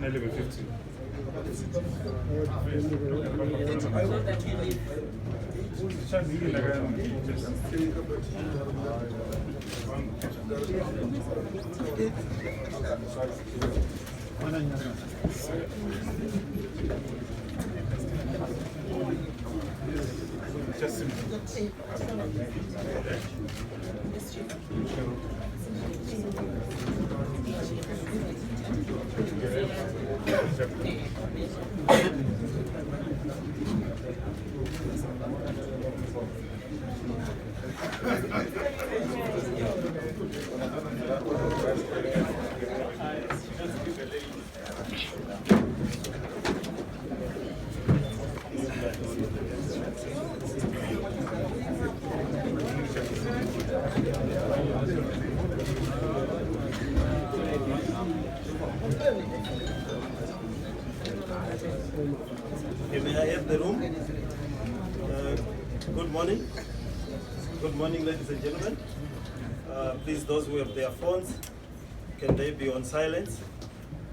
Level 50. May I have the room? Good morning. Good morning, ladies and gentlemen. Please, those who have their phones, can they be on silence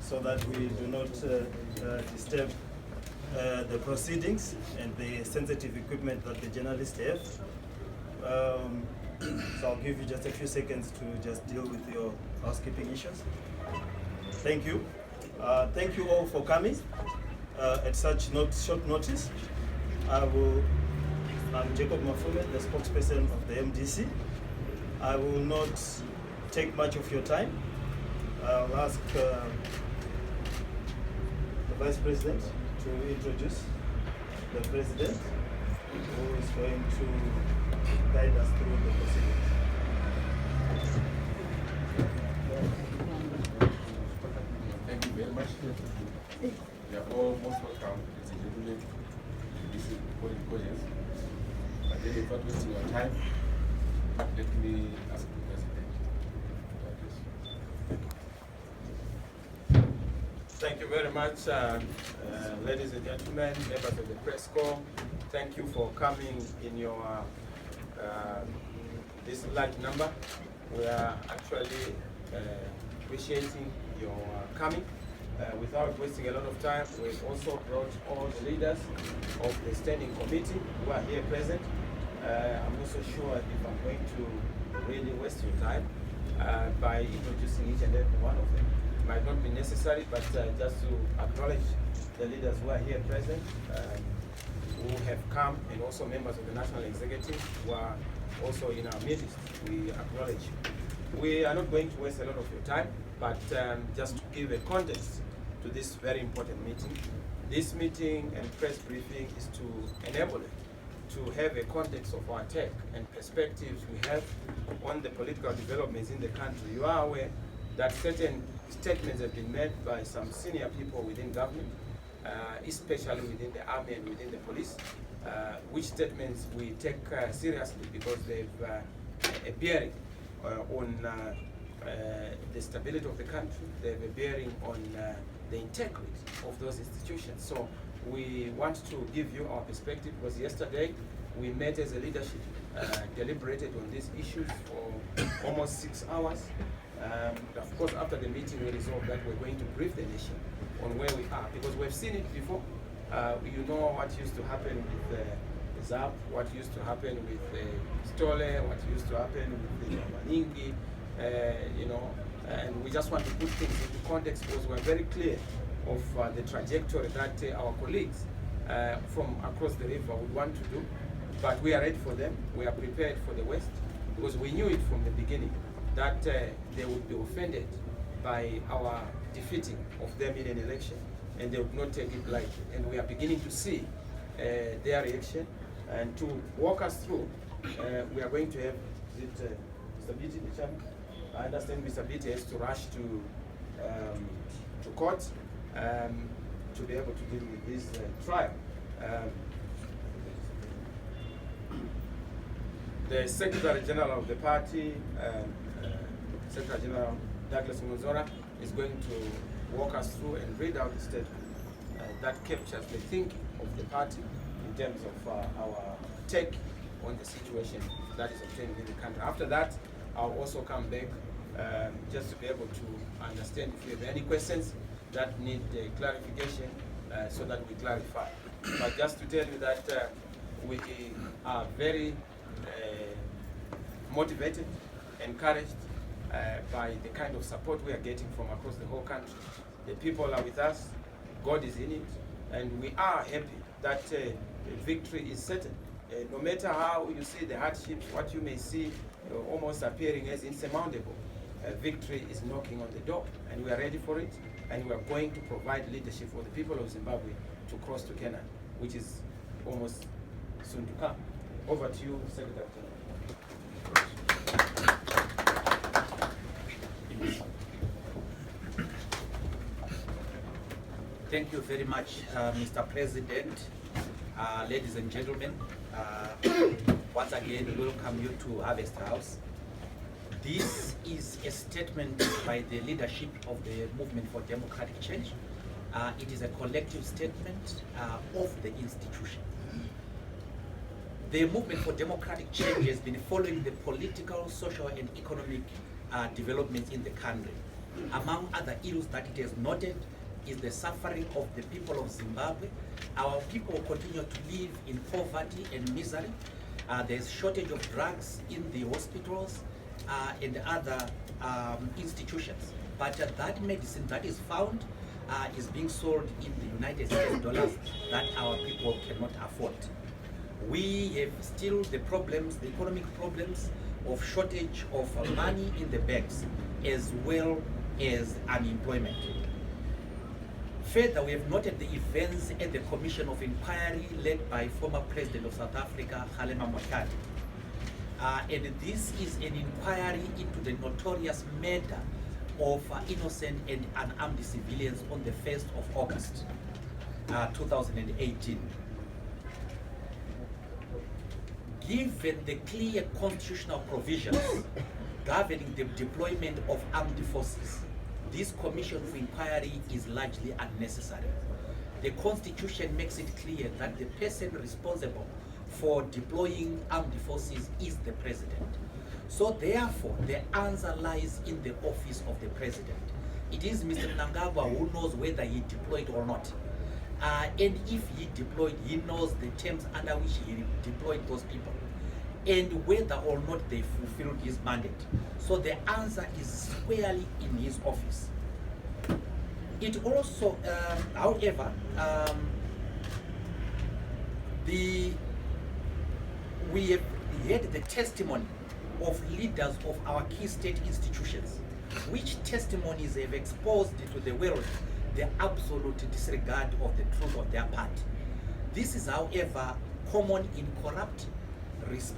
so that we do not disturb the proceedings and the sensitive equipment that the journalists have. So I'll give you just a few seconds to just deal with your housekeeping issues. Thank you. Thank you all for coming at such short notice. I'm Jacob Mafume, the spokesperson of the MDC. I will not take much of your time. I'll ask the Vice President to introduce the President, who is going to guide us through the proceedings. Thank you very much. You are all most welcome, ladies and gentlemen, to this important audience. But then, without wasting your time, let me ask the President to address. Thank you very much, ladies and gentlemen, members of the press corps. Thank you for coming in your this large number. We are actually appreciating your coming. Without wasting a lot of time, we've also brought all the leaders of the standing committee who are here present. I'm also sure if I'm going to really waste your time by introducing each and every one of them. It might not be necessary, but just to acknowledge the leaders who are here present, who have come, and also members of the National Executive who are also in our midst. We acknowledge you. We are not going to waste a lot of your time, but just to give a context to this very important meeting. This meeting and press briefing is to enable it to have a context of our take and perspectives we have on the political developments in the country. You are aware that certain statements have been made by some senior people within government, especially within the army and within the police, which statements we take seriously because they've a bearing on the stability of the country. They have a bearing on the integrity of those institutions. So we want to give you our perspective, because yesterday we met as a leadership, deliberated on these issues for almost 6 hours. Of course, after the meeting we resolved that we're going to brief the nation on where we are, because we've seen it before. You know what used to happen with ZAP, what used to happen with Stole, what used to happen with the Maningi, you know, and we just want to put things into context, because we're very clear of the trajectory that our colleagues from across the river would want to do. But we are ready for them. We are prepared for the West, because we knew it from the beginning that they would be offended by our defeating of them in an election, and they would not take it lightly. And we are beginning to see their reaction. And to walk us through, we are going to have Mr. Biti, the chairman. I understand Mr. Biti has to rush to court to be able to deal with this trial. The Secretary General of the party, Secretary General Douglas Munzora, is going to walk us through and read out the statement that captures the thinking of the party in terms of our take on the situation that is obtaining in the country. After that, I'll also come back just to be able to understand if you have any questions that need clarification so that we clarify. But just to tell you that we are very motivated, encouraged by the kind of support we are getting from across the whole country. The people are with us, God is in it, and we are happy that victory is certain. No matter how you see the hardships, what you may see almost appearing as insurmountable, victory is knocking on the door, and we are ready for it, and we are going to provide leadership for the people of Zimbabwe to cross to Canaan, which is almost soon to come. Over to you, Secretary General. Thank you very much, Mr. President. Ladies and gentlemen, once again, we welcome you to Harvest House. This is a statement by the leadership of the Movement for Democratic Change. It is a collective statement of the institution. The Movement for Democratic Change has been following the political, social, and economic developments in the country. Among other ills that it has noted is the suffering of the people of Zimbabwe. Our people continue to live in poverty and misery. There's shortage of drugs in the hospitals and other institutions. But that medicine that is found is being sold in the United States dollars that our people cannot afford. We have still the problems, the economic problems of shortage of money in the banks, as well as unemployment. Further, we have noted the events at the Commission of Inquiry led by former President of South Africa, Kgalema Motlanthe. And this is an inquiry into the notorious murder of innocent and unarmed civilians on the 1st of August, 2018. Given the clear constitutional provisions governing the deployment of armed forces, this commission of inquiry is largely unnecessary. The Constitution makes it clear that the person responsible for deploying armed forces is the president. So therefore, the answer lies in the office of the president. It is Mr. Mnangagwa who knows whether he deployed or not. And if he deployed, he knows the terms under which he deployed those people and whether or not they fulfilled his mandate. So the answer is squarely in his office. It also, however, we have heard the testimony of leaders of our key state institutions, which testimonies have exposed to the world the absolute disregard of the truth on their part. This is, however, common in corrupt,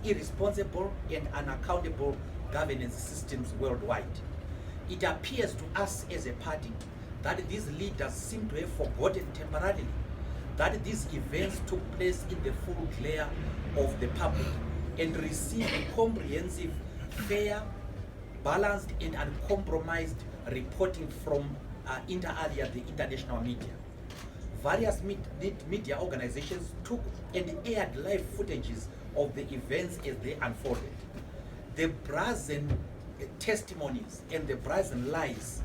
irresponsible, and unaccountable governance systems worldwide. It appears to us as a party that these leaders seem to have forgotten temporarily that these events took place in the full glare of the public and received comprehensive, fair, balanced, and uncompromised reporting from inter alia, the international media. Various media organizations took and aired live footages of the events as they unfolded. The brazen testimonies and the brazen lies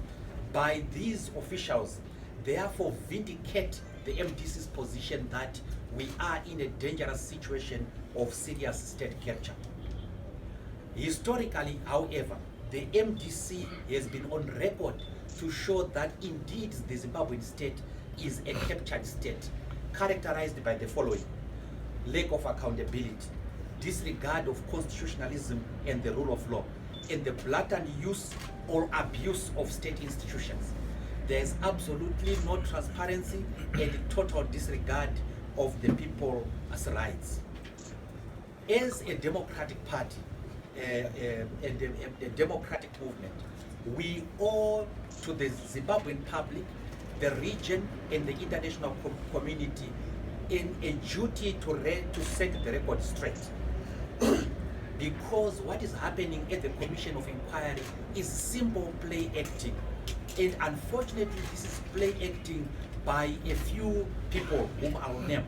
by these officials therefore vindicate the MDC's position that we are in a dangerous situation of serious state capture. Historically, however, the MDC has been on record to show that indeed the Zimbabwean state is a captured state, characterized by the following: lack of accountability, disregard of constitutionalism and the rule of law, and the blatant use or abuse of state institutions. There is absolutely no transparency and total disregard of the people's rights. As a democratic party, a democratic movement, we owe to the Zimbabwean public, the region, and the international community in a duty to set the record straight. Because what is happening at the Commission of Inquiry is simple play acting. And unfortunately, this is play acting by a few people whom I will name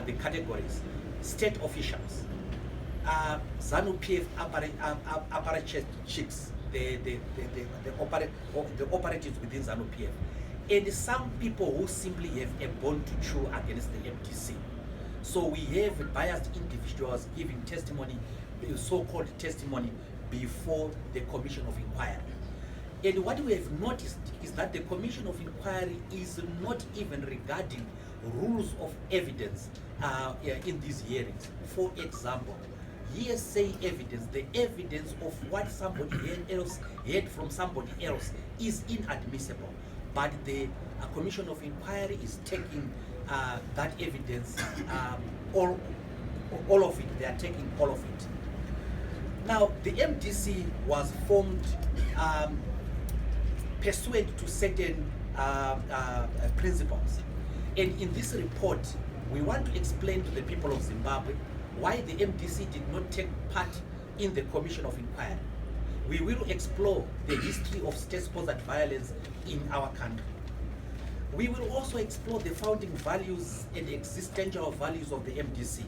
the categories: state officials, ZANU-PF apparatchiks, the operatives within ZANU-PF, and some people who simply have a bone to chew against the MDC. So we have biased individuals giving testimony, so-called testimony, before the Commission of Inquiry. And what we have noticed is that the Commission of Inquiry is not even regarding rules of evidence in these hearings. For example, hearsay evidence, the evidence of what somebody else heard from somebody else, is inadmissible. But the Commission of Inquiry is taking that evidence, all of it. They are taking all of it. Now, the MDC was formed pursuant to certain principles. And in this report, we want to explain to the people of Zimbabwe why the MDC did not take part in the Commission of Inquiry. We will explore the history of state-sponsored violence in our country. We will also explore the founding values and existential values of the MDC.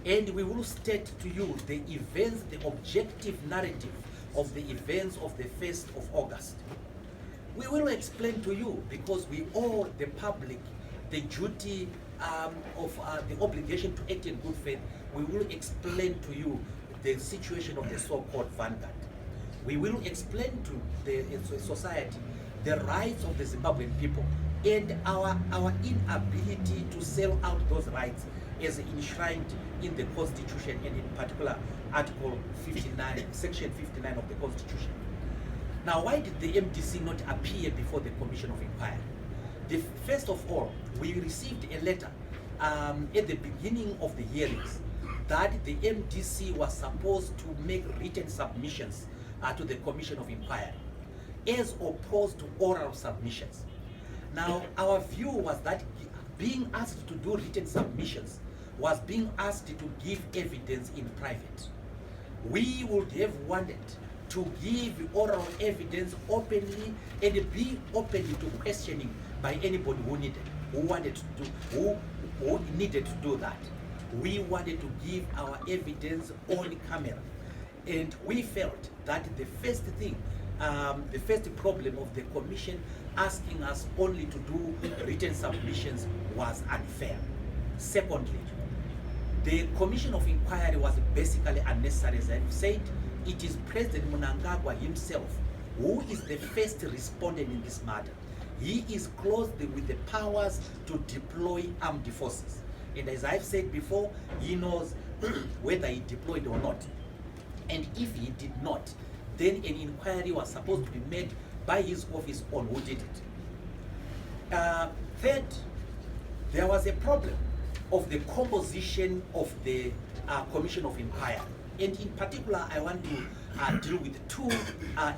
And we will state to you the events, the objective narrative of the events of the 1st of August. We will explain to you, because we owe the public the duty of the obligation to act in good faith. We will explain to you the situation of the so-called vanguard. We will explain to the society the rights of the Zimbabwean people and our inability to sell out those rights as enshrined in the Constitution, and in particular Article 59, Section 59 of the Constitution. Now, why did the MDC not appear before the Commission of Inquiry? First of all, we received a letter at the beginning of the hearings that the MDC was supposed to make written submissions to the Commission of Inquiry, as opposed to oral submissions. Now, our view was that being asked to do written submissions was being asked to give evidence in private. We would have wanted to give oral evidence openly and be openly to questioning by anybody who needed to do that. We wanted to give our evidence on camera, and we felt that the first thing, the first problem of the commission asking us only to do written submissions was unfair. Secondly, the Commission of Inquiry was basically unnecessary. As I've said, it is President Mnangagwa himself who is the first respondent in this matter. He is clothed with the powers to deploy armed forces. And as I've said before, he knows whether he deployed or not. And if he did not, then an inquiry was supposed to be made by his office on who did it. Third, there was a problem of the composition of the Commission of Inquiry. And in particular, I want to deal with two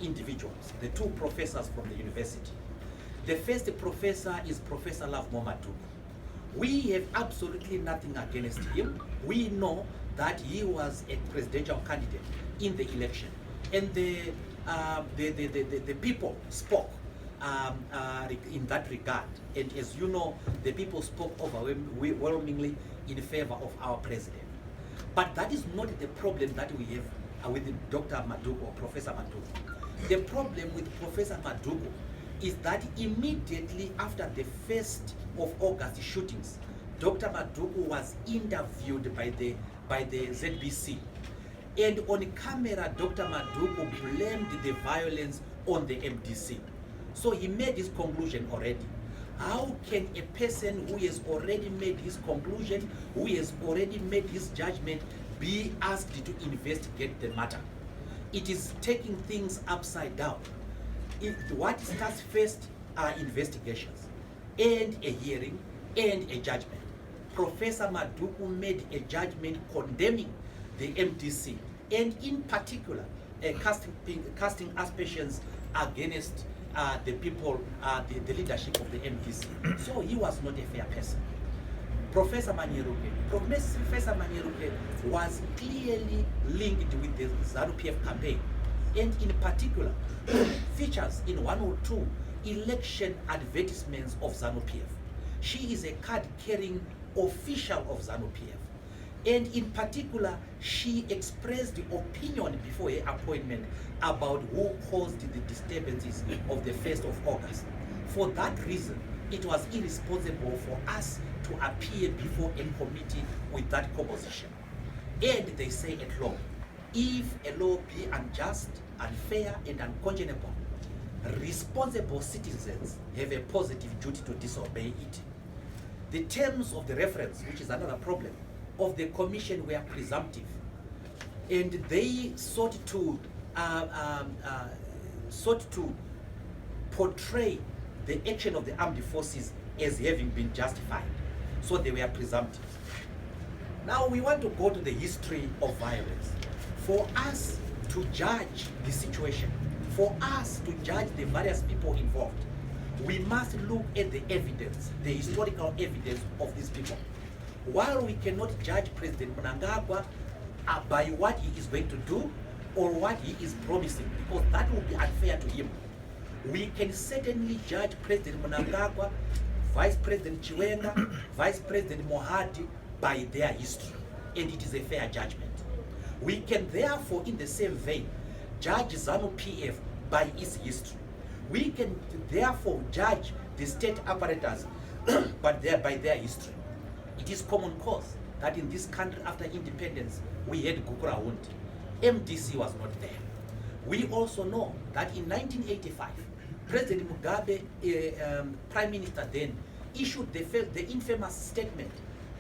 individuals, the two professors from the university. The first professor is Professor Love Momadu. We have absolutely nothing against him. We know that he was a presidential candidate in the election. And the people spoke in that regard. And as you know, the people spoke overwhelmingly in favor of our president. But that is not the problem that we have with Dr. Madugu or Professor Madugu. The problem with Professor Madugu is that immediately after the 1st of August shootings, Dr. Madugu was interviewed by the ZBC. And on camera, Dr. Madugu blamed the violence on the MDC. So he made his conclusion already. How can a person who has already made his conclusion, who has already made his judgment, be asked to investigate the matter? It is taking things upside down. What starts first are investigations, and a hearing, and a judgment. Professor Madugu made a judgment condemning the MDC, and in particular, casting aspersions against the people, the leadership of the MDC. So he was not a fair person. Professor Manyeruke was clearly linked with the ZANU-PF campaign, and in particular features in 1 or 2 election advertisements of ZANU-PF. She is a card-carrying official of ZANU-PF. And in particular, she expressed the opinion before her appointment about who caused the disturbances of the 1st of August. For that reason, it was irresponsible for us to appear before a committee with that composition. And they say at law, if a law be unjust, unfair, and unconscionable, responsible citizens have a positive duty to disobey it. The terms of the reference, which is another problem, of the commission were presumptive, and they sought to portray the action of the armed forces as having been justified. So they were presumptive. Now we want to go to the history of violence. For us to judge the situation, for us to judge the various people involved, we must look at the evidence, the historical evidence of these people. While we cannot judge President Mnangagwa by what he is going to do or what he is promising, because that would be unfair to him, we can certainly judge President Mnangagwa, Vice President Chiwenga, Vice President Mohadi by their history, and it is a fair judgment. We can therefore, in the same vein, judge ZANU-PF by its history. We can therefore judge the state apparatus but by their history. It is common cause that in this country after independence we had Gukura Hundi. MDC was not there. We also know that in 1985, President Mugabe, Prime Minister then, issued the infamous statement,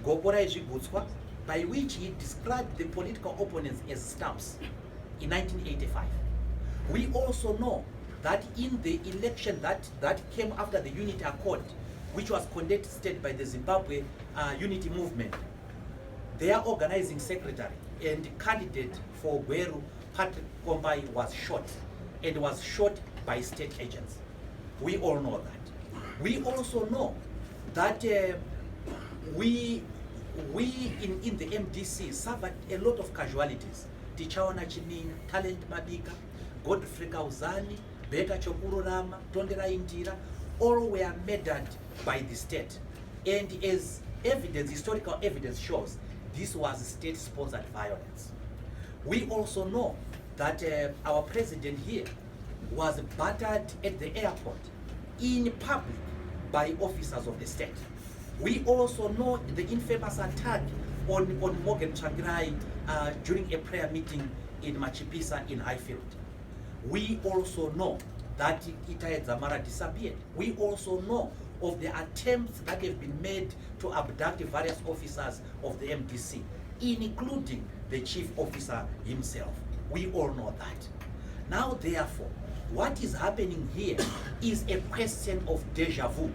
Gobora Ezvigutswa, by which he described the political opponents as stumps in 1985. We also know that in the election that came after the Unity Accord, which was conducted by the Zimbabwe Unity Movement, their organizing secretary and candidate for Gweru, Patrick Kombai, was shot, and was shot by state agents. We all know that. We also know that we in the MDC suffered a lot of casualties. Tichawana Chimina, Talent Mabika, Godfrey Kauzani, Beka Chokururama, Tondera Indira, all were murdered by the state. And as evidence, historical evidence shows, this was state-sponsored violence. We also know that our president here was battered at the airport in public by officers of the state. We also know the infamous attack on Morgan Tsvangirai during a prayer meeting in Machipisa in Highfield. We also know that Itai Zamara disappeared. We also know of the attempts that have been made to abduct various officers of the MDC, including the chief officer himself. We all know that. Now, therefore, what is happening here is a question of deja vu.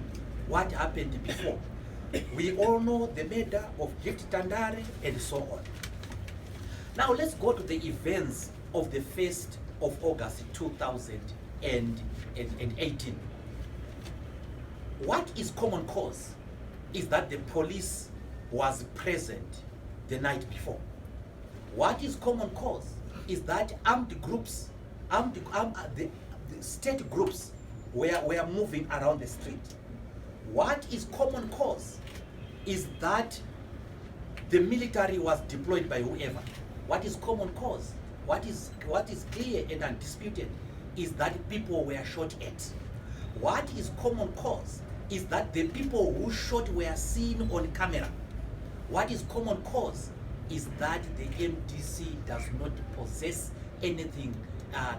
What happened before? We all know the murder of Gift Tandare and so on. Now, let's go to the events of the 1st of August 2018. What is common cause is that the police was present the night before. What is common cause is that armed groups, the state groups were moving around the street. What is common cause is that the military was deployed by whoever. What is common cause? What is clear and undisputed is that people were shot at. What is common cause is that the people who shot were seen on camera. What is common cause is that the MDC does not possess anything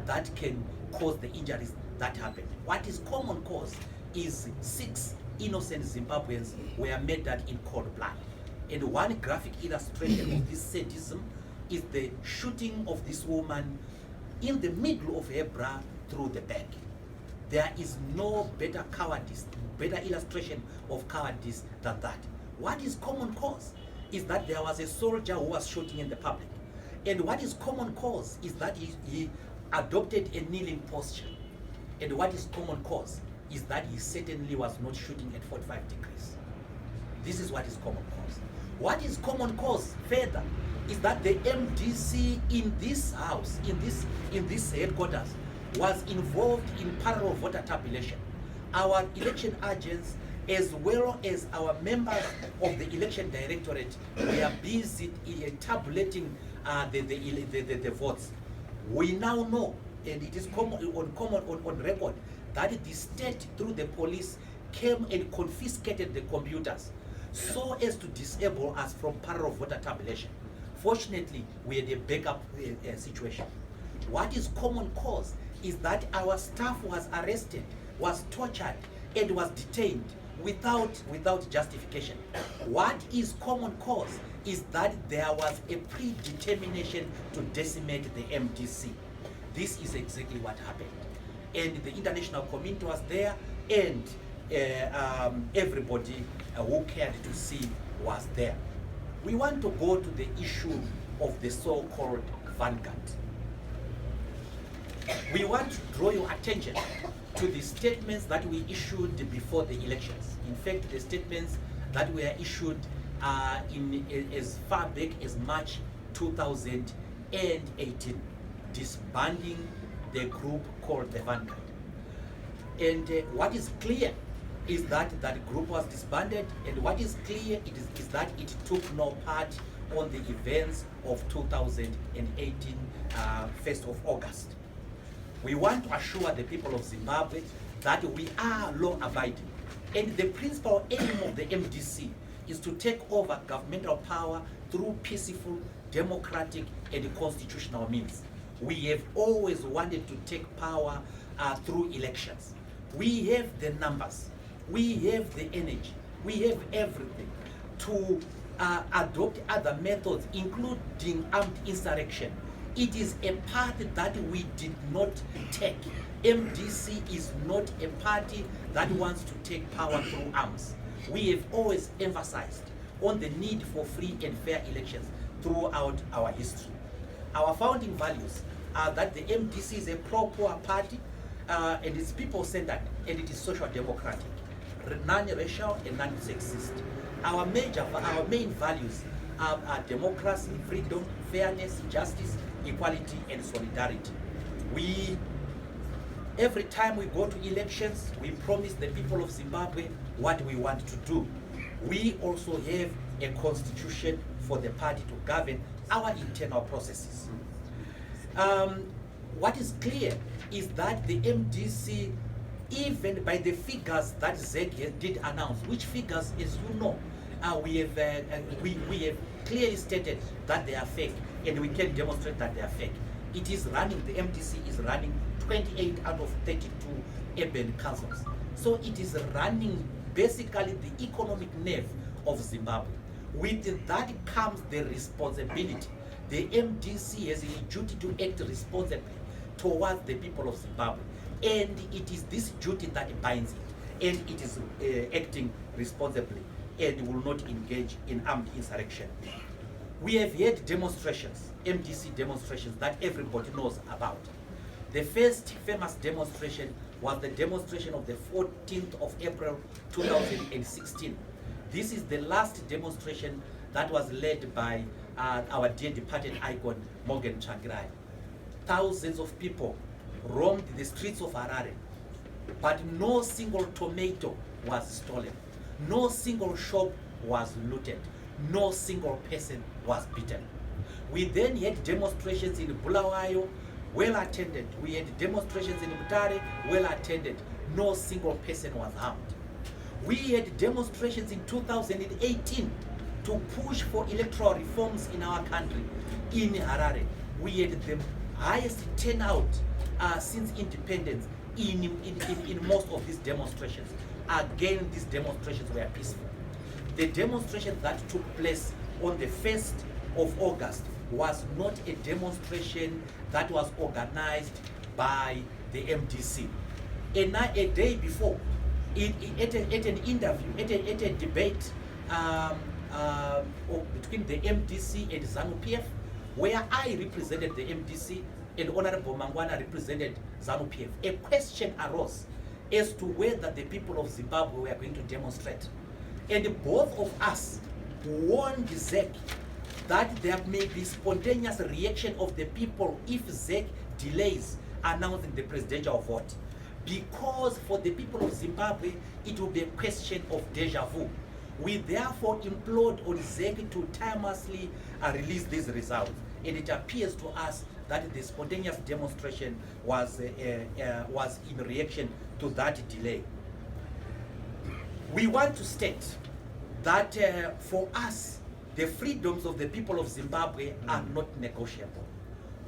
that can cause the injuries that happened. What is common cause is 6 innocent Zimbabweans were murdered in cold blood. And one graphic illustration of this sadism is the shooting of this woman in the middle of her bra through the back. There is no better cowardice, better illustration of cowardice than that. What is common cause is that there was a soldier who was shooting in the public. And what is common cause is that he adopted a kneeling posture. And what is common cause is that he certainly was not shooting at 45 degrees. This is what is common cause. What is common cause further is that the MDC in this house, in this headquarters, was involved in parallel voter tabulation. Our election agents as well as our members of the election directorate, we are busy tabulating the votes. We now know, and it is on record, that the state through the police came and confiscated the computers so as to disable us from parallel voter tabulation. Fortunately, we had a backup situation. What is common cause is that our staff was arrested, was tortured, and was detained without justification. What is common cause is that there was a predetermination to decimate the MDC. This is exactly what happened. And the international community was there, and everybody who cared to see was there. We want to go to the issue of the so-called vanguard. We want to draw your attention to the statements that we issued before the elections. In fact, the statements that were issued as far back as March 2018, disbanding the group called the Vanguard. And what is clear is that that group was disbanded, and what is clear is that it took no part on the events of 2018, 1st of August. We want to assure the people of Zimbabwe that we are law-abiding, and the principal aim of the MDC is to take over governmental power through peaceful, democratic, and constitutional means. We have always wanted to take power through elections. We have the numbers, we have the energy, we have everything to adopt other methods, including armed insurrection. It is a path that we did not take. MDC is not a party that wants to take power through arms. We have always emphasized on the need for free and fair elections throughout our history. Our founding values are that the MDC is a pro-poor party, and it's people-centered, and it is social democratic, non-racial and non-sexist. Our main values are democracy, freedom, fairness, justice, equality, and solidarity. Every time we go to elections, we promise the people of Zimbabwe what we want to do. We also have a constitution for the party to govern our internal processes. What is clear is that the MDC, even by the figures that ZEC did announce, which figures, as you know, we have clearly stated that they are fake, and we can demonstrate that they are fake. It is running, the MDC is running 28 out of 32 urban councils. So it is running basically the economic nerve of Zimbabwe. With that comes the responsibility. The MDC has a duty to act responsibly towards the people of Zimbabwe. And it is this duty that binds it. And it is acting responsibly and will not engage in armed insurrection. We have had demonstrations, MDC demonstrations, that everybody knows about. The first famous demonstration was the demonstration of the 14th of April 2016. This is the last demonstration that was led by our dear departed icon, Morgan Tsvangirai. Thousands of people roamed the streets of Harare, but no single tomato was stolen. No single shop was looted. No single person was beaten. We then had demonstrations in Bulawayo, well attended. We had demonstrations in Mutare, well attended. No single person was harmed. We had demonstrations in 2018 to push for electoral reforms in our country. In Harare, we had the highest turnout since independence in most of these demonstrations. Again, these demonstrations were peaceful. The demonstration that took place on the 1st of August was not a demonstration that was organized by the MDC. A day before, at an interview, at a debate between the MDC and ZANU-PF, where I represented the MDC and Honorable Mangwana represented ZANU-PF, a question arose as to whether the people of Zimbabwe were going to demonstrate. And both of us warned ZEC that there may be spontaneous reaction of the people if ZEC delays announcing the presidential vote. because for the people of Zimbabwe, it will be a question of deja vu. We therefore implored on ZEC to timelessly release these results. And it appears to us that the spontaneous demonstration was in reaction to that delay. We want to state that for us, the freedoms of the people of Zimbabwe are not negotiable.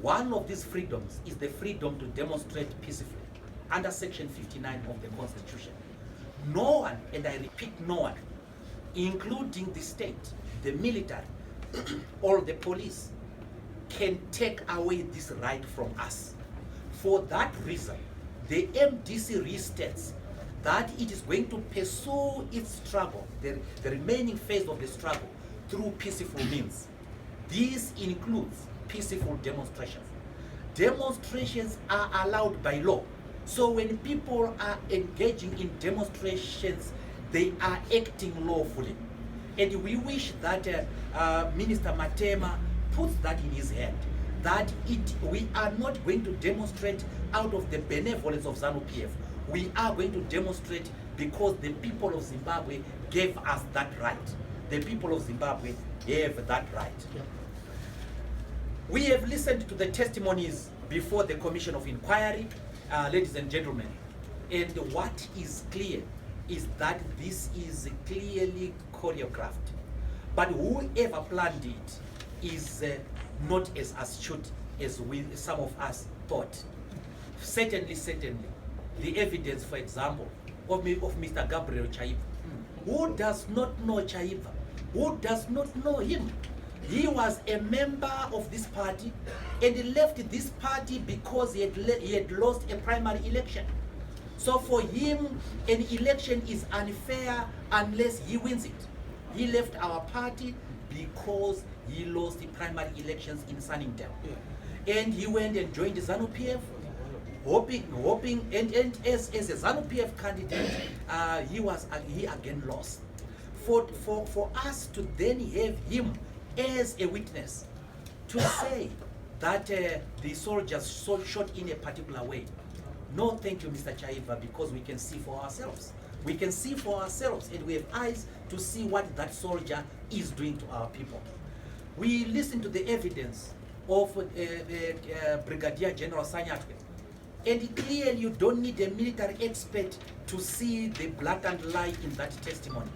One of these freedoms is the freedom to demonstrate peacefully under Section 59 of the Constitution. No one, and I repeat, no one, including the state, the military, or the police, can take away this right from us. For that reason, the MDC restates that it is going to pursue its struggle, the remaining phase of the struggle, through peaceful means. This includes peaceful demonstrations. Demonstrations are allowed by law. So when people are engaging in demonstrations, they are acting lawfully. And we wish that Minister Matema puts that in his hand, that we are not going to demonstrate out of the benevolence of ZANU-PF. We are going to demonstrate because the people of Zimbabwe gave us that right. The people of Zimbabwe have that right. Yeah. We have listened to the testimonies before the Commission of Inquiry, ladies and gentlemen, and what is clear is that this is clearly choreographed. But whoever planned it is not as astute as some of us thought. Certainly, the evidence, for example, of Mr. Gabriel Chaiva. Who does not know Chaiva? Who does not know him? He was a member of this party and he left this party because he had lost a primary election. So for him, an election is unfair unless he wins it. He left our party because he lost the primary elections in Sunningdale. Yeah. And he went and joined the ZANU-PF, hoping, and as a ZANU-PF candidate, he again lost. For us to then have him as a witness to say that the soldiers shot in a particular way. No, thank you, Mr. Chaiva, because we can see for ourselves. We can see for ourselves, and we have eyes to see what that soldier is doing to our people. We listen to the evidence of Brigadier General Sanyatwe, and clearly you don't need a military expert to see the blatant lie in that testimony.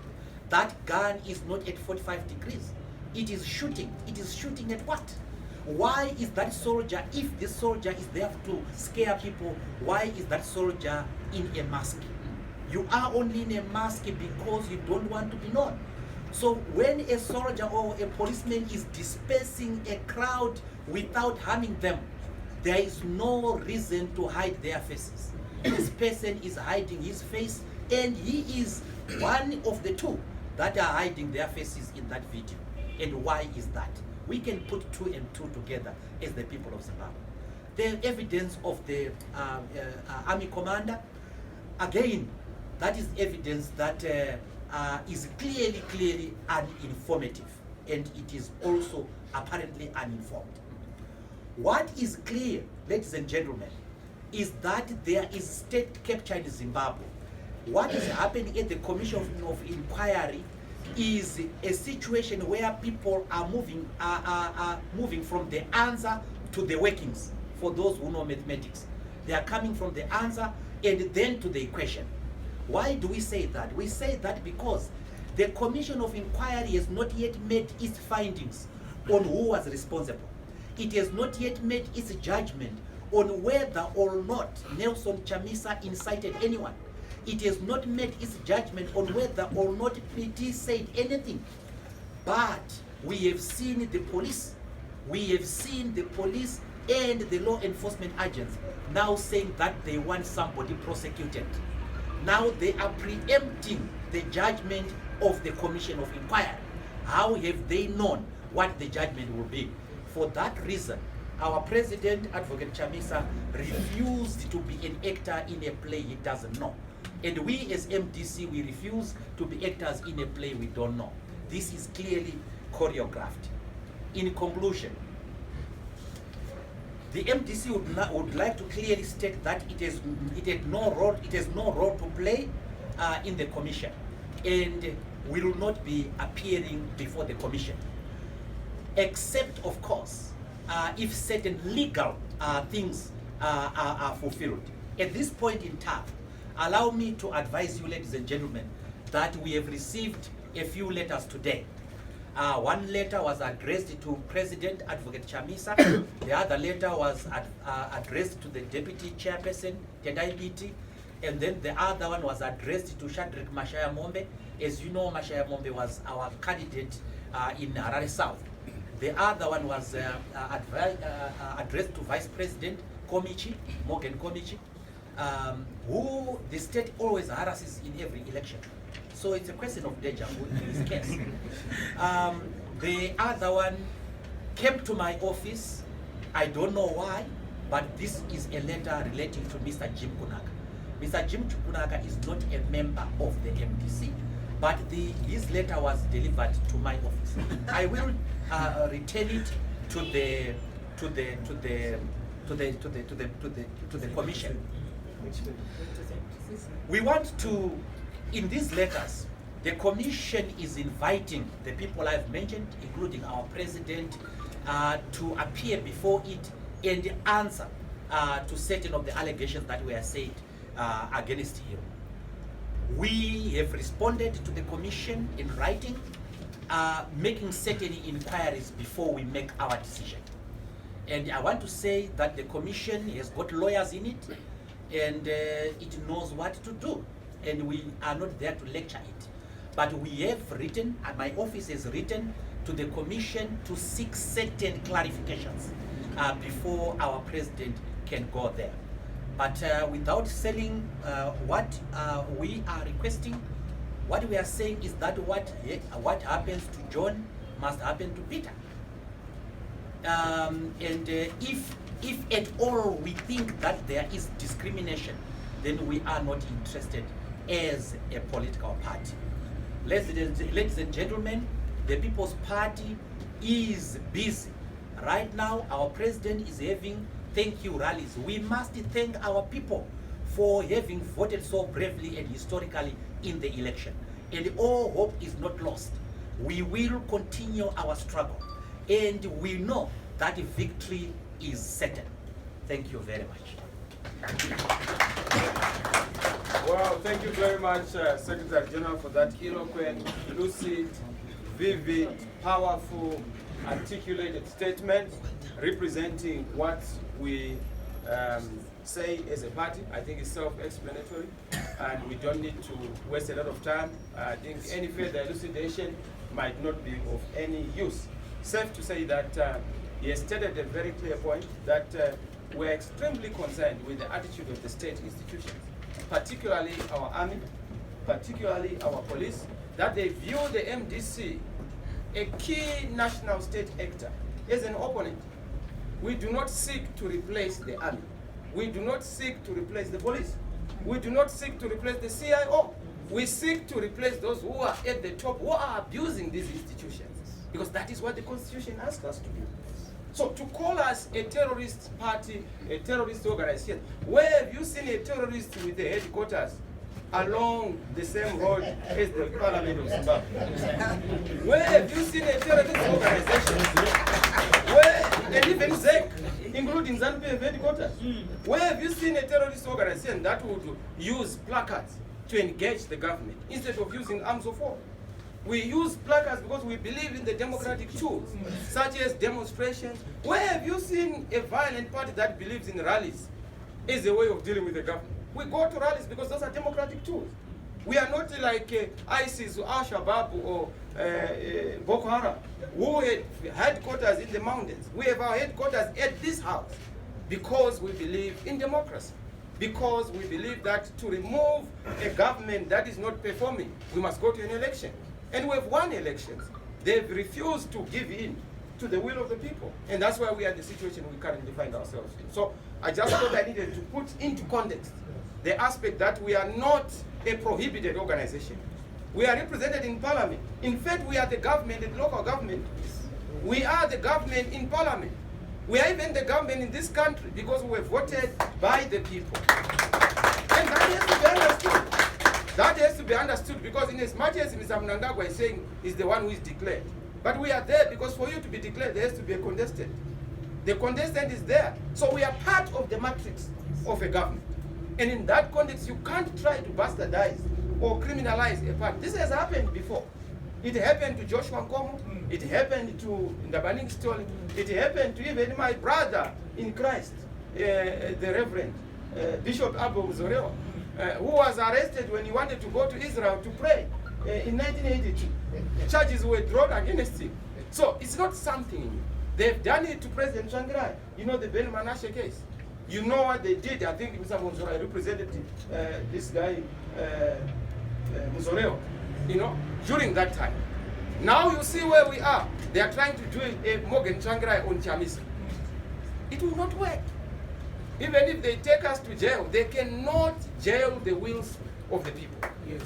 That gun is not at 45 degrees. It is shooting. It is shooting at what? Why is that soldier, if the soldier is there to scare people, why is that soldier in a mask? You are only in a mask because you don't want to be known. So when a soldier or a policeman is dispersing a crowd without harming them, there is no reason to hide their faces. This person is hiding his face, and he is one of the two that are hiding their faces in that video. And why is that? We can put 2 and 2 together as the people of Zimbabwe. The evidence of the army commander, again, that is evidence that is clearly uninformative, and it is also apparently uninformed. What is clear, ladies and gentlemen, is that there is state capture in Zimbabwe. What is happening at the Commission of Inquiry is a situation where people are moving from the answer to the workings. For those who know mathematics, they are coming from the answer and then to the equation. Why do we say that? We say that because the Commission of Inquiry has not yet made its findings on who was responsible. It has not yet made its judgment on whether or not Nelson Chamisa incited anyone. It has not made its judgment on whether or not PT said anything. But we have seen the police. We have seen the police and the law enforcement agents now saying that they want somebody prosecuted. Now they are preempting the judgment of the Commission of Inquiry. How have they known what the judgment will be? For that reason, our president, Advocate Chamisa, refused to be an actor in a play he doesn't know. And we as MDC, we refuse to be actors in a play we don't know. This is clearly choreographed. In conclusion, The MDC would like to clearly state that it has no role to play in the commission, and will not be appearing before the commission, except of course if certain legal things are fulfilled. At this point in time, allow me to advise you, ladies and gentlemen, that we have received a few letters today. One letter was addressed to President Advocate Chamisa. The other letter was addressed to the Deputy Chairperson, Tendai Biti. And then the other one was addressed to Shadrach Mashaya Mombe. As you know, Mashaya Mombe was our candidate in Harare South. The other one was addressed to Vice President Komichi, Morgan Komichi, who the state always harasses in every election. So it's a question of deja vu in this case. The other one came to my office. I don't know why, but this is a letter relating to Mr. Jim Kunaka. Mr. Jim Kunaka is not a member of the MDC, but his letter was delivered to my office. I will return it to the commission. We want to, in these letters, the commission is inviting the people I've mentioned, including our president, to appear before it and answer to certain of the allegations that were said against him. We have responded to the commission in writing, making certain inquiries before we make our decision. And I want to say that the commission has got lawyers in it, and it knows what to do. And we are not there to lecture it. But we have written, and my office has written to the commission to seek certain clarifications before our president can go there. But without selling what we are requesting, what we are saying is that what happens to John must happen to Peter. If at all we think that there is discrimination, then we are not interested as a political party. Ladies and gentlemen, the People's Party is busy. Right now, our president is having thank you rallies. We must thank our people for having voted so bravely and historically in the election. And all hope is not lost. We will continue our struggle. And we know that victory is certain. Thank you very much. Well, thank you very much, Secretary General, for that eloquent, lucid, vivid, powerful, articulated statement representing what we say as a party. I think it's self-explanatory, and we don't need to waste a lot of time. I think any further elucidation might not be of any use. Safe to say that he has stated a very clear point that we're extremely concerned with the attitude of the state institutions, particularly our army, particularly our police, that they view the MDC, a key national state actor, as an opponent. We do not seek to replace the army. We do not seek to replace the police. We do not seek to replace the CIO. We seek to replace those who are at the top, who are abusing these institutions, because that is what the Constitution asks us to do. So to call us a terrorist party, a terrorist organization, where have you seen a terrorist with the headquarters along the same road as the Parliament of Zimbabwe? Where have you seen a terrorist organization? Where, and even ZEC, including ZANU-PF headquarters, where have you seen a terrorist organization that would use placards to engage the government instead of using arms of war? We use placards because we believe in the democratic tools, such as demonstrations. Where have you seen a violent party that believes in rallies as a way of dealing with the government? We go to rallies because those are democratic tools. We are not like ISIS or Al-Shabaab or Boko Haram, who had headquarters in the mountains. We have our headquarters at this house because we believe in democracy, because we believe that to remove a government that is not performing, we must go to an election. And we have won elections. They've refused to give in to the will of the people. And that's why we are in the situation we currently find ourselves in. So I just thought I needed to put into context the aspect that we are not a prohibited organization. We are represented in parliament. In fact, we are the government, the local government. We are the government in parliament. We are even the government in this country because we were voted by the people. And that has to be understood. That has to be understood because in as much as Mr. Mnangagwa is saying he's the one who is declared, but we are there because for you to be declared, there has to be a contestant. The contestant is there. So we are part of the matrix of a government. And in that context, you can't try to bastardize or criminalize a party. This has happened before. It happened to Joshua Nkomo. It happened to Ndabaning Stoli. It happened to even my brother in Christ, the Reverend Bishop Abu Zoreo, who was arrested when he wanted to go to Israel to pray in 1982. Charges were drawn against him. So it's not something new. They've done it to President Tsvangirai. You know the Ben Manashe case. You know what they did. I think Mr. Monzora represented this guy, Muzoreo, you know, during that time. Now you see where we are. They are trying to do a Morgan Tsvangirai on Chamisa. It will not work. Even if they take us to jail, they cannot jail the wills of the people. Yes.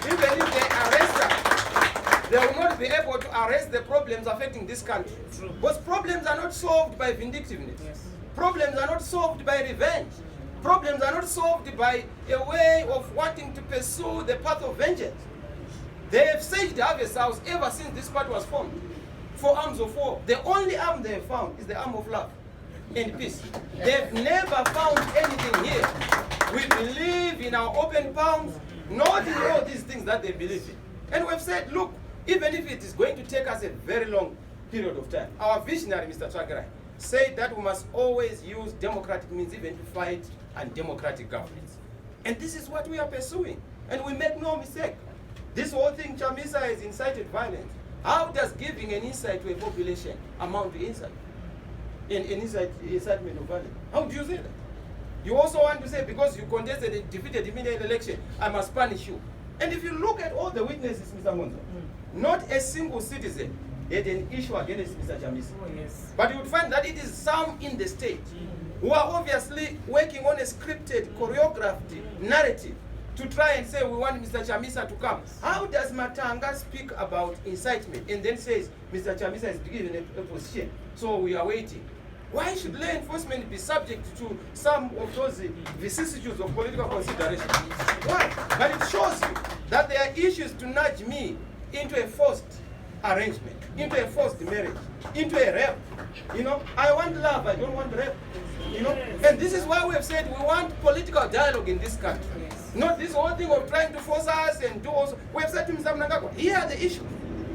Even if they arrest us, they will not be able to arrest the problems affecting this country. True. Because problems are not solved by vindictiveness. Yes. Problems are not solved by revenge. Problems are not solved by a way of wanting to pursue the path of vengeance. They have saged harvest house ever since this party was formed. 4 arms of war. The only arm they have found is the arm of love and peace. They've never found anything here. We believe in our open palms, not in all these things that they believe in. And we've said, look, even if it is going to take us a very long period of time, our visionary, Mr. Tsvangirai, said that we must always use democratic means even to fight undemocratic governments. And this is what we are pursuing. And we make no mistake. This whole thing, Chamisa, has incited violence. How does giving an insight to a population amount to insight? An incitement of violence. How do you say that? You also want to say because you contested and defeated the immediate election, I must punish you. And if you look at all the witnesses, Mr. Monzo, not a single citizen had an issue against Mr. Chamisa. Oh, yes. But you would find that it is some in the state who are obviously working on a scripted, choreographed narrative to try and say we want Mr. Chamisa to come. How does Matanga speak about incitement and then says Mr. Chamisa is given a position, so we are waiting? Why should law enforcement be subject to some of those vicissitudes of political consideration? Why? But it shows you that there are issues to nudge me into a forced arrangement, into a forced marriage, into a rape. You know, I want love, I don't want rape. You know, and this is why we have said we want political dialogue in this country. Not this whole thing of trying to force us and do also. We have said to Mr. Mnangagwa, here are the issues.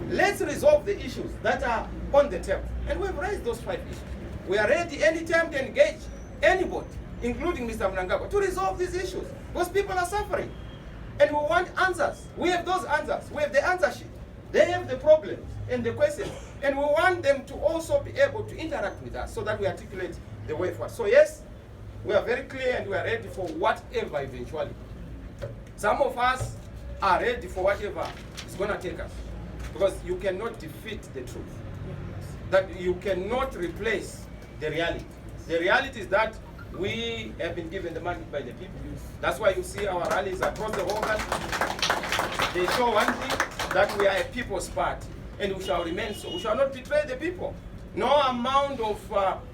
Let's resolve the issues that are on the table. And we've raised those 5 issues. We are ready anytime to engage anybody, including Mr. Mnangagwa, to resolve these issues. Because people are suffering. And we want answers. We have those answers. We have the answer sheet. They have the problems and the questions. And we want them to also be able to interact with us so that we articulate the way forward. So yes, we are very clear and we are ready for whatever eventually. Some of us are ready for whatever is going to take us. Because you cannot defeat the truth. That you cannot replace the reality. The reality is that we have been given the mandate by the people. That's why you see our rallies across the whole country. They show one thing, that we are a people's party. And we shall remain so. We shall not betray the people. No amount of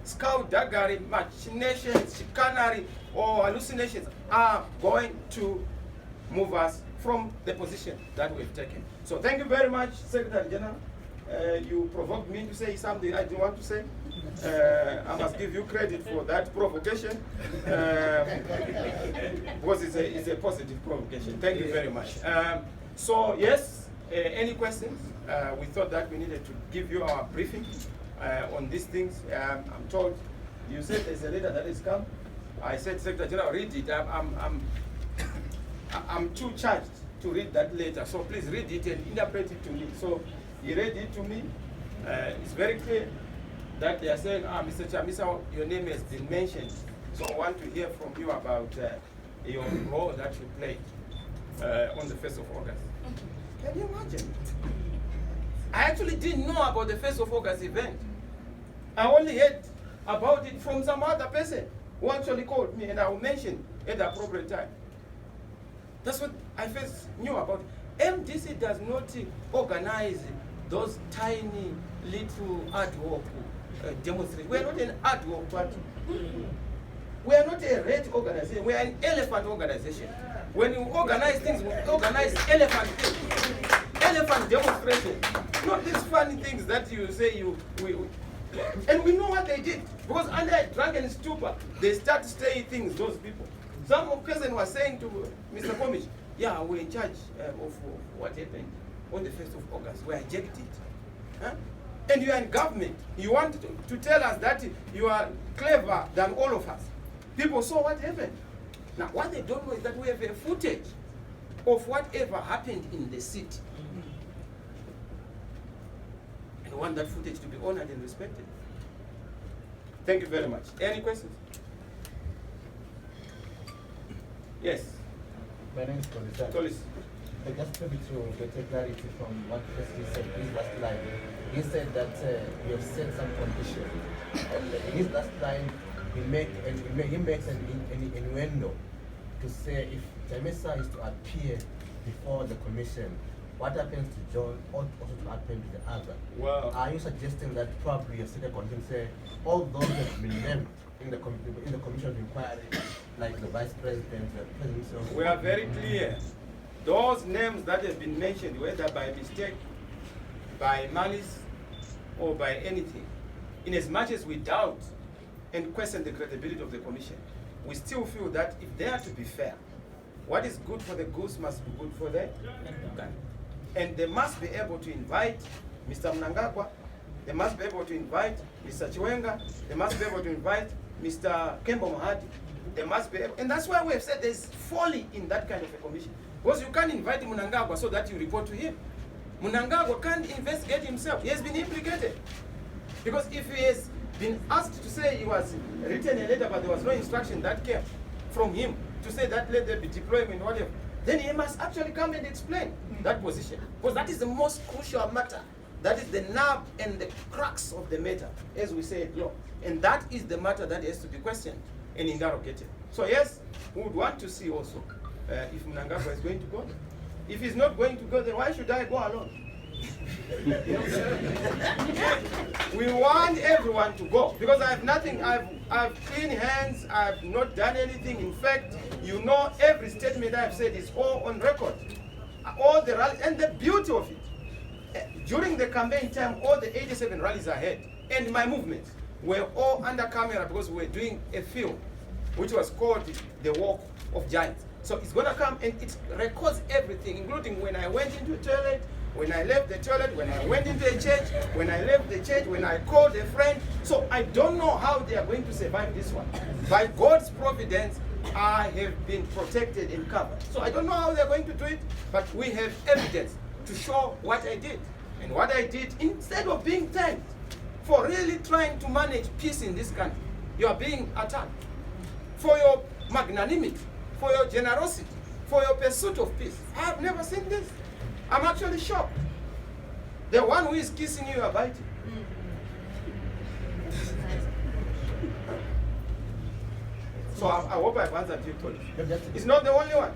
skullduggery, machinations, chicanery, or hallucinations are going to move us from the position that we've taken. So thank you very much, Secretary General. You provoked me to say something I didn't want to say. I must give you credit for that provocation, because it's a positive provocation. Thank you very much. So yes, any questions? We thought that we needed to give you our briefing on these things. I'm told, you said there's a letter that has come. I said, Secretary General, read it. I'm too charged to read that letter, so please read it and interpret it to me. So he read it to me. It's very clear that they are saying, Mr. Chamisa, your name has been mentioned, so I want to hear from you about your role that you played on the 1st of August. Can you imagine? I actually didn't know about the 1st of August event. I only heard about it from some other person who actually called me, and I will mention at the appropriate time. That's what I first knew about it. MDC does not organize those tiny little ad hoc demonstration. We are not an ad hoc party. We are not a red organization. We are an elephant organization. When you organize things, we organize elephant things. Elephant demonstration. Not these funny things that you say and we know what they did. Because under a drunken stupor, they start saying things, those people. Some person was saying to Mr. Komish, yeah, we're in charge of what happened on the 1st of August. We hijacked it. Huh? And you are in government. You want to tell us that you are clever than all of us. People saw what happened. Now, what they don't know is that we have a footage of whatever happened in the city. And we want that footage to be honored and respected. Thank you very much. Any questions? Yes. My name is Tolis. Tolis. Just maybe to get a clarity from what President said in his last line. He said that you have set some conditions. And in his last line, he makes an innuendo to say if Chamisa is to appear before the commission, what happens to John ought also to happen to the other. Wow. Are you suggesting that probably you set a condition, say all those that have been named in the commission of inquiry, like the vice president, the president? We are very clear. Those names that have been mentioned, whether by mistake, by malice, or by anything, in as much as we doubt and question the credibility of the commission, we still feel that if they are to be fair, what is good for the goose must be good for the gander. And they must be able to invite Mr. Mnangagwa, they must be able to invite Mr. Chiwenga, they must be able to invite Mr. Kembo Mahadi, they must be able, and that's why we have said there's folly in that kind of a commission. Because you can't invite Mnangagwa so that you report to him. Mnangagwa can't investigate himself. He has been implicated. Because if he has been asked to say he was written a letter but there was no instruction that came from him to say that let there be deployment or whatever, then he must actually come and explain that position. Because that is the most crucial matter. That is the nerve and the crux of the matter, as we say at law. And that is the matter that has to be questioned and interrogated. So yes, we would want to see also if Mnangagwa is going to go. If he's not going to go, then why should I go alone? We want everyone to go because I have nothing. I've clean hands. I've not done anything. In fact, you know, every statement I've said is all on record. All the rallies, and the beauty of it, during the campaign time, all the 87 rallies I had and my movements were all under camera because we were doing a film which was called The Walk of Giants. So it's going to come and it records everything, including when I went into the toilet, when I left the toilet, when I went into a church, when I left the church, when I called a friend. So I don't know how they are going to survive this one. By God's providence, I have been protected and covered. So I don't know how they're going to do it, but we have evidence to show what I did. And what I did, instead of being thanked for really trying to manage peace in this country, you are being attacked. For your magnanimity, for your generosity, for your pursuit of peace. I have never seen this. I'm actually shocked. The one who is kissing you are biting. So I hope I've answered you, Tony. It's not the only one.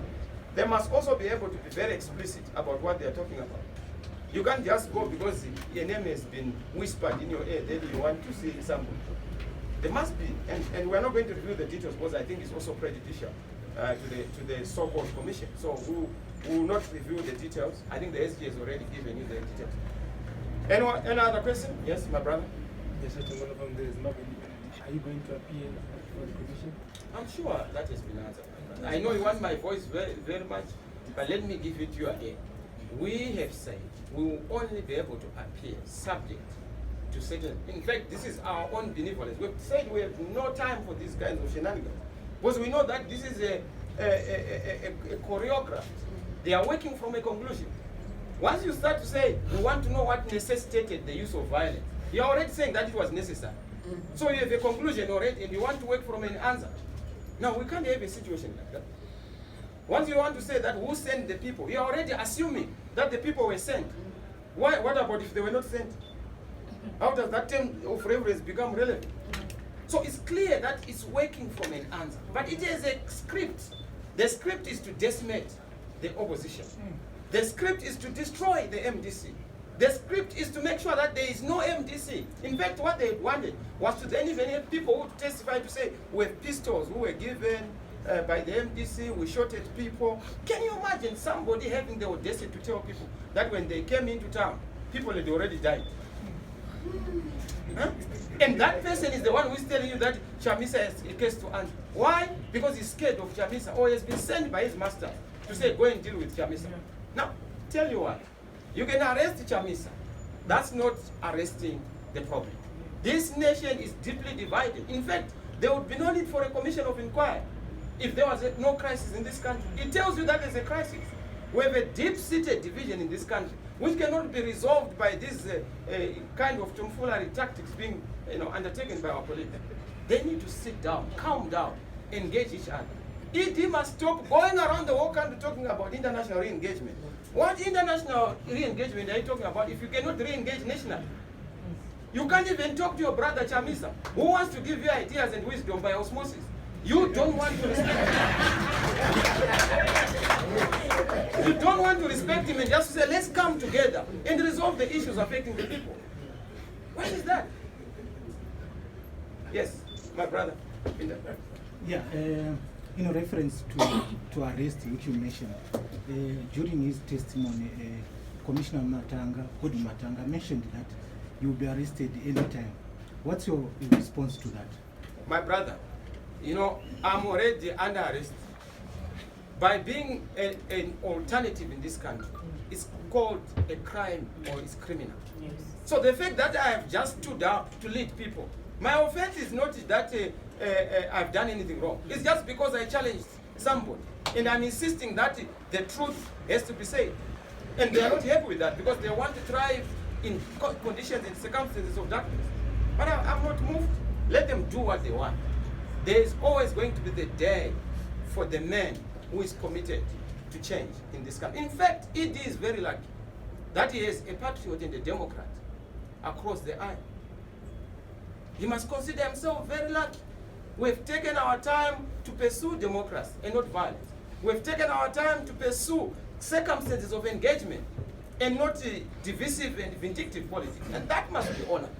They must also be able to be very explicit about what they're talking about. You can't just go because your name has been whispered in your ear, then you want to see somebody. There must be, and we're not going to review the details because I think it's also prejudicial to the so-called commission. So we will not review the details. I think the SG has already given you the details. Anyone, any other question? Yes, my brother? Yes, one of them, there is not going to, are you going to appear for the commission? I'm sure that has been answered. I know you want my voice very, very much, but let me give it to you again. We have said we will only be able to appear subject to certain. In fact, this is our own benevolence. We've said we have no time for these kinds of shenanigans because we know that this is a choreograph. They are working from a conclusion. Once you start to say we want to know what necessitated the use of violence, you're already saying that it was necessary. So you have a conclusion already, and you want to work from an answer. Now we can't have a situation like that. Once you want to say that who sent the people, you're already assuming that the people were sent. Why? What about if they were not sent? How does that term of reference become relevant? So it's clear that it's working from an answer. But it is a script. The script is to decimate the opposition. The script is to destroy the MDC. The script is to make sure that there is no MDC. In fact, what they wanted was to then even have people who testify to say, we have pistols who were given by the MDC, we shot at people. Can you imagine somebody having the audacity to tell people that when they came into town, people had already died? Huh? And that person is the one who is telling you that Chamisa has a case to answer. Why? Because he's scared of Chamisa, or he has been sent by his master to say, go and deal with Chamisa. Now, tell you what, you can arrest Chamisa. That's not arresting the problem. This nation is deeply divided. In fact, there would be no need for a commission of inquiry if there was no crisis in this country. It tells you that there's a crisis. We have a deep-seated division in this country, which cannot be resolved by this kind of tomfoolery tactics being undertaken by our politics. They need to sit down, calm down, engage each other. ED must stop going around the whole country talking about international re-engagement. What international re-engagement are you talking about if you cannot re-engage nationally? You can't even talk to your brother Chamisa, who wants to give you ideas and wisdom by osmosis. You don't want to respect him. You don't want to respect him and just say, let's come together and resolve the issues affecting the people. What is that? Yes, my brother. Yeah, in reference to arrest, which you mentioned, during his testimony, Commissioner Kodu Matanga mentioned that you will be arrested anytime. What's your response to that? My brother, I'm already under arrest. By being an alternative in this country, it's called a crime or it's criminal. Yes. So the fact that I have just stood up to lead people, my offense is not that I've done anything wrong. It's just because I challenged somebody. And I'm insisting that the truth has to be said. And they are not happy with that because they want to thrive in conditions and circumstances of darkness. But I'm not moved. Let them do what they want. There is always going to be the day for the man who is committed to change in this country. In fact, ED is very lucky that he is a patriot and a Democrat across the aisle. He must consider himself very lucky. We've taken our time to pursue democracy and not violence. We've taken our time to pursue circumstances of engagement and not divisive and vindictive politics. And that must be honored.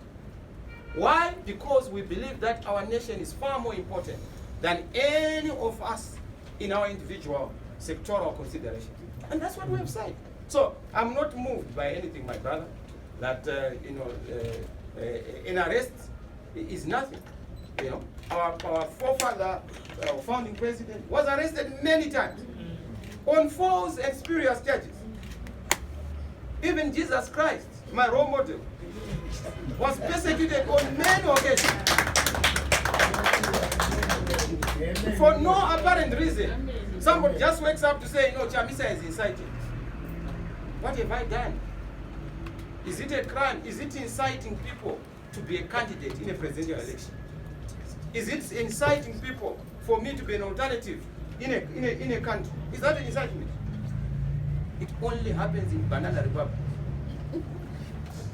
Why? Because we believe that our nation is far more important than any of us in our individual sectoral considerations. And that's what we have said. So I'm not moved by anything, my brother, that an arrest is nothing. Our forefather, our founding president, was arrested many times on false and spurious charges. Even Jesus Christ, my role model, was persecuted on many occasions for no apparent reason. Somebody just wakes up to say, Chamisa is incited. What have I done? Is it a crime? Is it inciting people to be a candidate in a presidential election? Is it inciting people for me to be an alternative in a country? Is that an incitement? It only happens in banana republics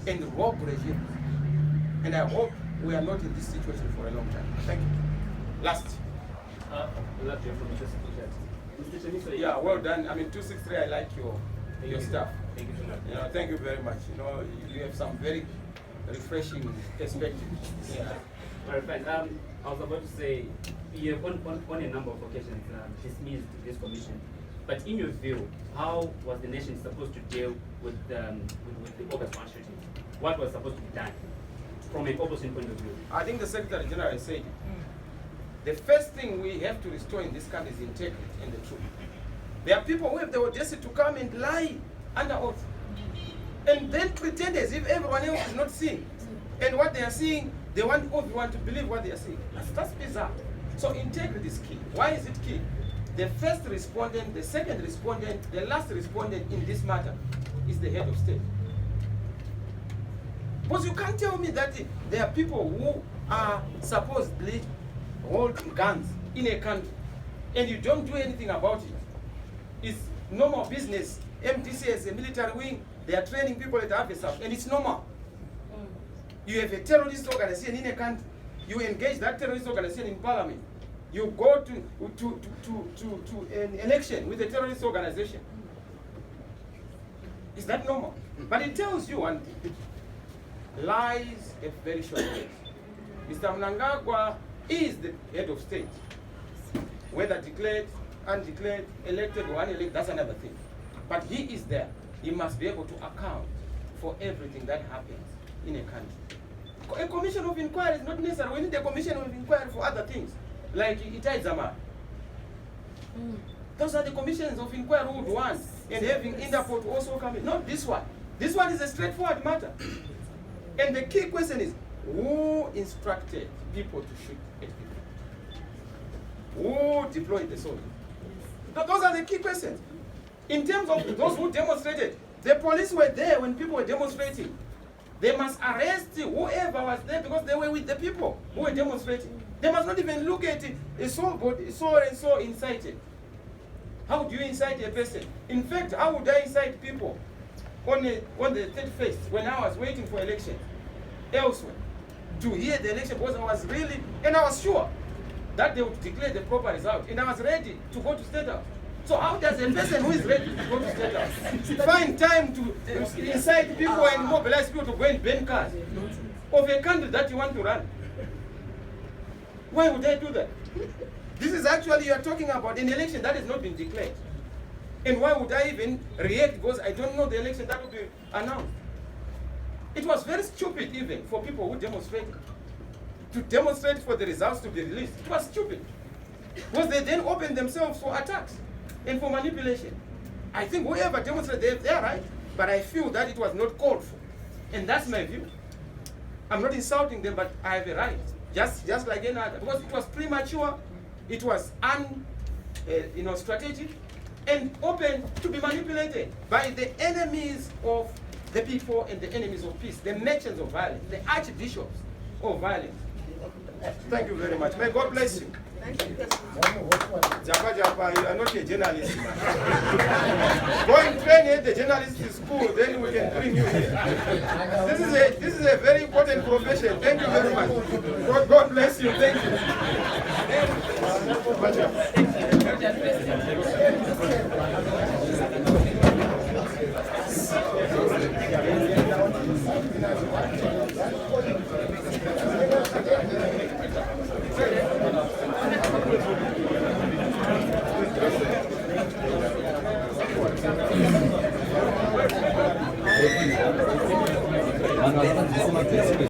and rogue regimes. And I hope we are not in this situation for a long time. Thank you. Last. Mr. Chamisa, yeah, well done. 263, I like your stuff. Thank you so much. Thank you very much. You have some very refreshing perspective. Yeah. All right, fine. I was about to say, you have on a number of occasions dismissed this commission. But in your view, how was the nation supposed to deal with the August 1 shooting? What was supposed to be done from an opposition point of view? I think the Secretary General has said it. The first thing we have to restore in this country is integrity and the truth. There are people who have the audacity to come and lie under oath and then pretend as if everyone else is not seeing. And what they are seeing, they want everyone to believe what they are seeing. That's bizarre. So integrity is key. Why is it key? The first respondent, the second respondent, the last respondent in this matter is the head of state. But you can't tell me that there are people who are supposedly holding guns in a country and you don't do anything about it. It's normal business. MDC has a military wing, they are training people at Augustt, and it's normal. You have a terrorist organization in a country, you engage that terrorist organization in parliament. You go to an election with a terrorist organization. Is that normal? But it tells you one thing. Lies a very short way. Mr. Mnangagwa is the head of state. Whether declared, undeclared, elected or unelected, that's another thing. But he is there. He must be able to account for everything that happens in a country. A commission of inquiry is not necessary. We need a commission of inquiry for other things, like Itai Zama. Those are the commissions of inquiry we would want, and having Interpol to also come in. Not this one. This one is a straightforward matter. And the key question is, who instructed people to shoot at people? Who deployed the soldiers? Those are the key questions. In terms of those who demonstrated, the police were there when people were demonstrating. They must arrest whoever was there because they were with the people who were demonstrating. They must not even look at it. So and so incited. How do you incite a person? In fact, how would I incite people on the 31st when I was waiting for election elsewhere to hear the election, because I was really, and I was sure that they would declare the proper result, and I was ready to go to State House. So how does a person who is ready to go to State House find time to incite people and mobilize people to go and burn cars of a country that you want to run? Why would I do that? This is actually, you are talking about an election that has not been declared. And why would I even react? Because I don't know the election that will be announced. It was very stupid even for people who demonstrated. To demonstrate for the results to be released. It was stupid. Because they then opened themselves for attacks and for manipulation. I think whoever demonstrated, they are right. But I feel that it was not called for. And that's my view. I'm not insulting them, but I have a right. Just like any other. Because it was premature. It was strategic and open to be manipulated by the enemies of the people and the enemies of peace, the merchants of violence, the archbishops of violence. Thank you very much. May God bless you. Japa, you are not a journalist, man. Go and train at the journalistic school, then we can bring you here. This is a very important profession. Thank you very much. God bless you. Thank you.